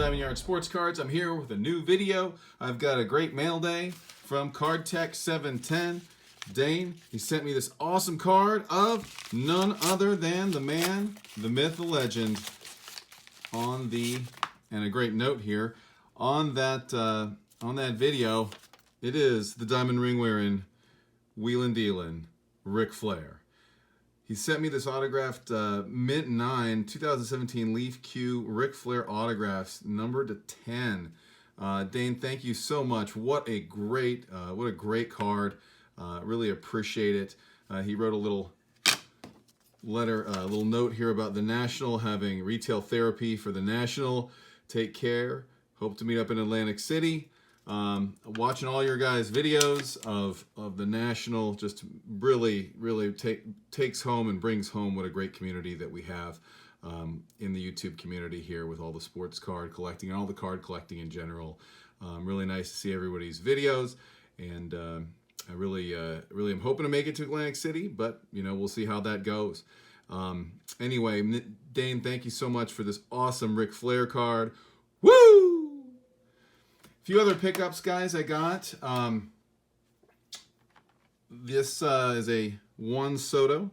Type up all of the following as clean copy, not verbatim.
Diamondyard Sports Cards. I'm here with a new video. I've got a great mail day from Card Tech710. Dane, he sent me this awesome card of none other than the man, the myth, the legend, and a great note here, on that video, it is the diamond ring wearing, wheelin' dealin', Ric Flair. He sent me this autographed Mint 9 2017 Leaf Q Ric Flair autographs, numbered to 10. Dane, thank you so much. What a great card. Really appreciate it. He wrote a little letter, a little note here about the National, having retail therapy for the National. Take care. Hope to meet up in Atlantic City. Watching all your guys' videos of the National just really takes home and brings home what a great community that we have in the YouTube community here, with all the sports card collecting and all the card collecting in general. Really nice to see everybody's videos, and I really am hoping to make it to Atlantic City, but you know, we'll see how that goes. Anyway, Dane, thank you so much for this awesome Ric Flair card. Woo! Few other pickups, guys, I got. This is a Soto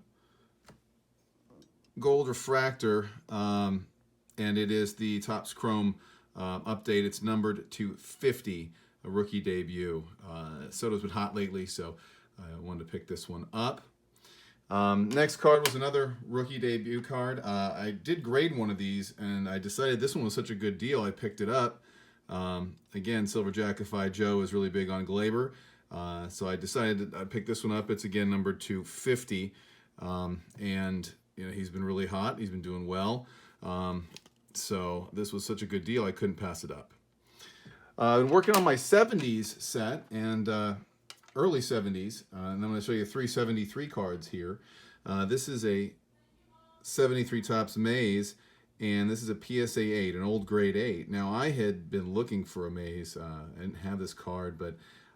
gold refractor, and it is the Topps Chrome update. It's numbered to 50, a rookie debut. Soto's been hot lately, so I wanted to pick this one up. Next card was another rookie debut card. I did grade one of these, and I decided this one was such a good deal, I picked it up. Again, Silver Jackify Joe is really big on Gleyber, so I decided I'd pick this one up. It's again numbered to 50, and you know, he's been really hot. He's been doing well, so this was such a good deal, I couldn't pass it up. I've been working on my 70s set, and early 70s, and I'm going to show you 373 cards here. This is a 73 Topps Maze, and this is a PSA 8, an old grade 8. Now, I had been looking for a Maze. I didn't have this card, but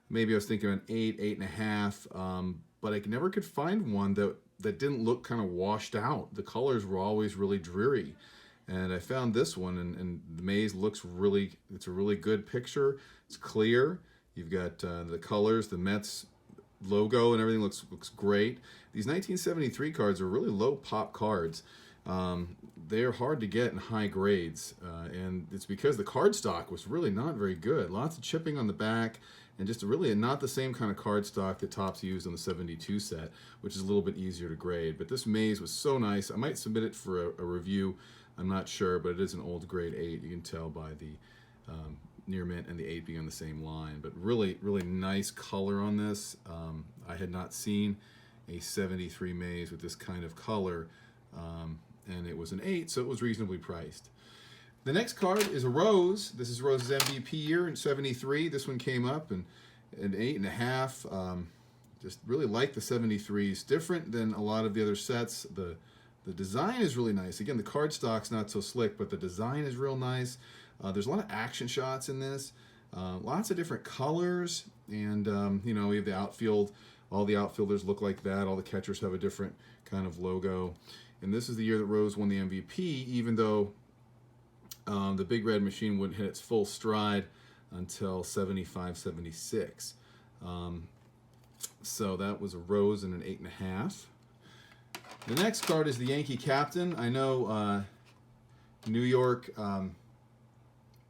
maybe I was thinking an 8, 8.5, but I never could find one that didn't look kind of washed out. The colors were always really dreary. And I found this one, and the Maze looks really, it's a really good picture. It's clear. You've got the colors, the Mets logo, and everything looks great. These 1973 cards are really low pop cards. They're hard to get in high grades, and it's because the card stock was really not very good. Lots of chipping on the back, and just really not the same kind of card stock that Topps used on the 72 set, which is a little bit easier to grade. But this Maze was so nice. I might submit it for a review. I'm not sure, but it is an old grade 8. You can tell by the near mint and the 8 being on the same line. But really nice color on this. I had not seen a 73 Maze with this kind of color. And it was an 8, so it was reasonably priced. The next card is a Rose. This is Rose's MVP year in 73. This one came up and an 8.5. Just really like the 73s. Different than a lot of the other sets. The design is really nice. Again, the card stock's not so slick, but the design is real nice. There's a lot of action shots in this. Lots of different colors, and you know, we have the outfield. All the outfielders look like that. All the catchers have a different kind of logo. And this is the year that Rose won the MVP, even though the Big Red Machine wouldn't hit its full stride until 75, 76. So that was a Rose and an 8.5. The next card is the Yankee Captain. I know New York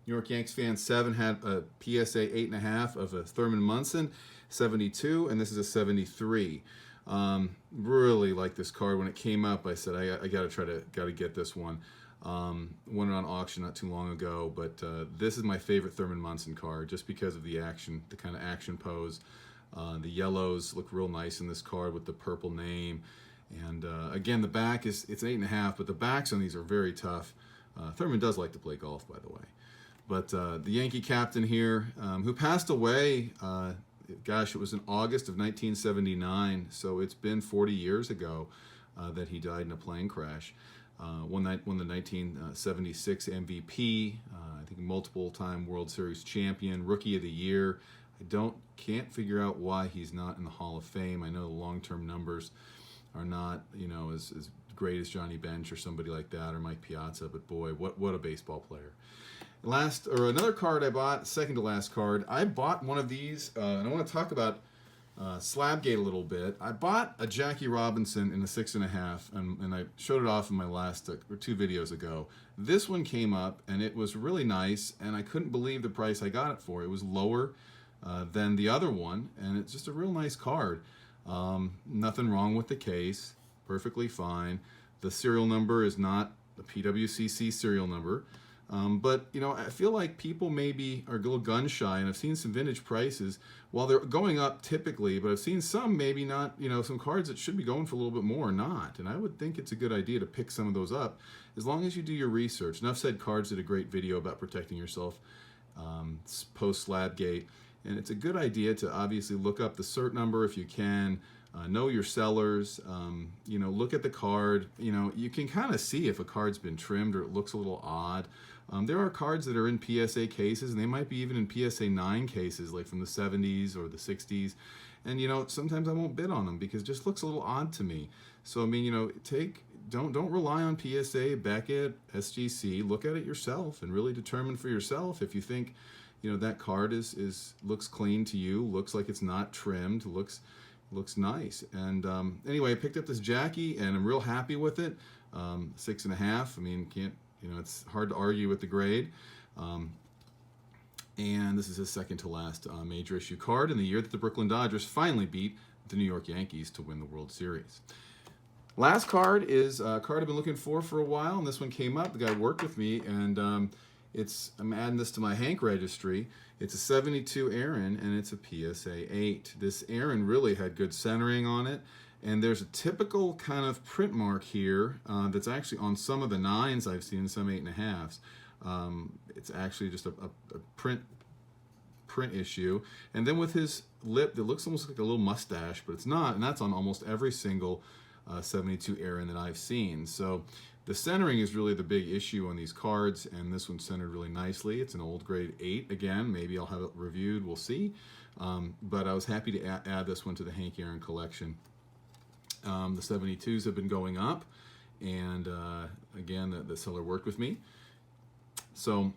Yankees fan 7 had a PSA 8.5 of a Thurman Munson, 72, and this is a 73. Really like this card. When it came up, I said I gotta get this one. Won it on auction not too long ago, but this is my favorite Thurman Munson card, just because of the action, the kind of action pose. The yellows look real nice in this card with the purple name, and again, the back it's an 8.5, but the backs on these are very tough. Thurman does like to play golf, by the way. But the Yankee Captain here, who passed away. Gosh, it was in August of 1979, so it's been 40 years ago that he died in a plane crash. Won the 1976 MVP, I think multiple-time World Series champion, Rookie of the Year. I can't figure out why he's not in the Hall of Fame. I know the long-term numbers are not, you know, as great as Johnny Bench or somebody like that, or Mike Piazza, but boy, what a baseball player. Another card I bought, second to last card. I bought one of these, and I want to talk about Slabgate a little bit. I bought a Jackie Robinson in a 6.5, and I showed it off in my last or 2 videos ago. This one came up, and it was really nice, and I couldn't believe the price I got it for. It was lower than the other one, and it's just a real nice card. Nothing wrong with the case, perfectly fine. The serial number is not the PWCC serial number. But, you know, I feel like people maybe are a little gun shy, and I've seen some vintage prices. While they're going up typically, but I've seen some maybe not, you know, some cards that should be going for a little bit more not. And I would think it's a good idea to pick some of those up as long as you do your research. Enough Said Cards did a great video about protecting yourself post Slabgate. And it's a good idea to obviously look up the cert number if you can. Know your sellers, you know, look at the card. You know, you can kind of see if a card's been trimmed or it looks a little odd. There are cards that are in PSA cases, and they might be even in PSA 9 cases, like from the 70s or the 60s. And, you know, sometimes I won't bid on them because it just looks a little odd to me. So, I mean, you know, don't rely on PSA, Beckett, SGC. Look at it yourself and really determine for yourself if you think, you know, that card looks clean to you, looks like it's not trimmed, looks nice. And anyway, I picked up this Jackie, and I'm real happy with it. 6.5. I mean, it's hard to argue with the grade. And this is his second to last major issue card in the year that the Brooklyn Dodgers finally beat the New York Yankees to win the World Series. Last card is a card I've been looking for a while, and this one came up. The guy worked with me, and I'm adding this to my Hank registry. It's a 72 Aaron, and it's a PSA 8. This Aaron really had good centering on it, and there's a typical kind of print mark here that's actually on some of the 9s I've seen, some 8.5s. It's actually just a print issue, and then with his lip, it looks almost like a little mustache, but it's not, and that's on almost every single 72 Aaron that I've seen. So the centering is really the big issue on these cards, and this one's centered really nicely. It's an old grade 8 again. Maybe I'll have it reviewed. We'll see. But I was happy to add this one to the Hank Aaron collection. The 72s have been going up, and again, the seller worked with me. So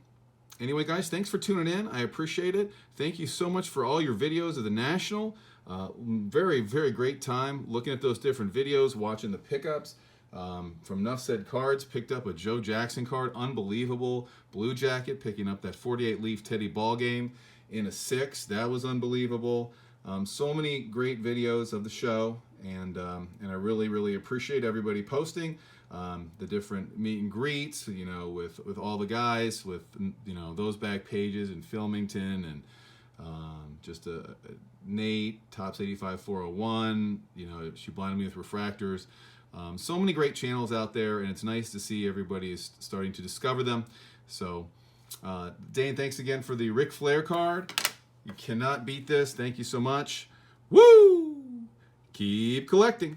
anyway, guys, thanks for tuning in. I appreciate it. Thank you so much for all your videos of the National. Very, very great time looking at those different videos, watching the pickups. From Enough Said Cards, picked up a Joe Jackson card, unbelievable. Blue Jacket, picking up that 48-leaf Teddy Ball Game in a 6, that was unbelievable. So many great videos of the show, and I really, really appreciate everybody posting the different meet and greets, you know, with all the guys, with, you know, those back pages and Filmington, and just Nate, Tops 85 401, you know, she blinded me with refractors. So many great channels out there, and it's nice to see everybody is starting to discover them. So, Dane, thanks again for the Ric Flair card. You cannot beat this. Thank you so much. Woo! Keep collecting.